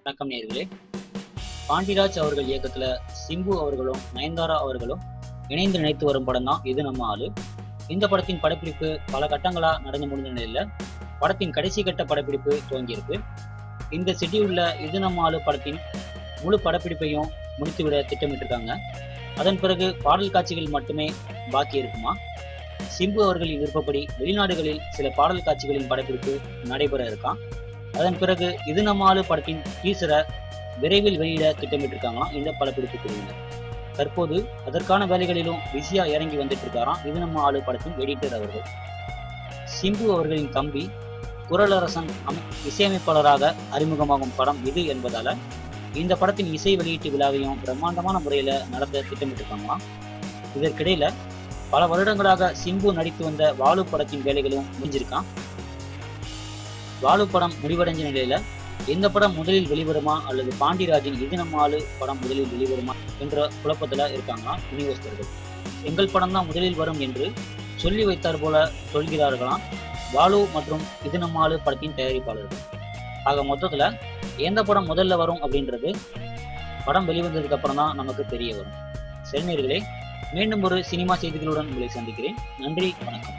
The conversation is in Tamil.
வணக்கம் நேயர்களே. பாண்டிராஜ் அவர்கள் இயக்கத்துல சிம்பு அவர்களும் நயன்தாரா அவர்களும் இணைந்து நினைத்து வரும் படம் தான் இது நம்ம ஆளு. இந்த படத்தின் படப்பிடிப்பு பல கட்டங்களா நடந்து முடிந்த நிலையில படத்தின் கடைசி கட்ட படப்பிடிப்பு துவங்கியிருக்கு. இந்த ஷெட்யூல்ல இது நம்ம ஆளு படத்தின் முழு படப்பிடிப்பையும் முடித்துவிட திட்டமிட்டிருக்காங்க. அதன் பிறகு பாடல் காட்சிகள் மட்டுமே பாக்கி இருக்குமா? சிம்பு அவர்களின் விருப்பப்படி வெளிநாடுகளில் சில பாடல் காட்சிகளின் படப்பிடிப்பு நடைபெற இருக்கான். அதன் பிறகு இது நம்ம ஆளு படத்தின் டீசரை விரைவில் வெளியிட திட்டமிட்டிருக்காங்களாம் இந்த படப்பிடிப்பு குழுவினர். தற்போது அதற்கான வேலைகளிலும் பிஸியா இறங்கி வந்துட்டு இருக்காராம் இது நம்ம ஆளு படத்தின் எடிட்டர் அவர்கள். சிம்பு அவர்களின் தம்பி குரலரசன் இசையமைப்பாளராக அறிமுகமாகும் படம் இது என்பதால இந்த படத்தின் இசை வெளியீட்டு விழாவையும் பிரம்மாண்டமான முறையில நடத்த திட்டமிட்டிருக்காங்களாம். இதற்கிடையில பல வருடங்களாக சிம்பு நடித்து வந்த வாலு படத்தின் வேலைகளும் முடிஞ்சிருக்கான். வாலு படம் முடிவடைஞ்ச நிலையில எந்த படம் முதலில் வெளிவருமா அல்லது பாண்டிராஜின் இது நம்ம ஆளு படம் முதலில் வெளிவருமா என்ற குழப்பத்துல இருக்காங்களாம் விநியோகஸ்தர்கள். எங்கள் படம் தான் முதலில் வரும் என்று சொல்லி வைத்தார் போல சொல்கிறார்களாம் வாலு மற்றும் இது நம்ம ஆளு படத்தின் தயாரிப்பாளர்கள். ஆக மொத்தத்துல எந்த படம் முதல்ல வரும் அப்படின்றது படம் வெளிவந்ததுக்கு அப்புறம் தான் நமக்கு தெரிய வரும். சரி நேயர்களே, மீண்டும் ஒரு சினிமா செய்திகளுடன் உங்களை சந்திக்கிறேன். நன்றி, வணக்கம்.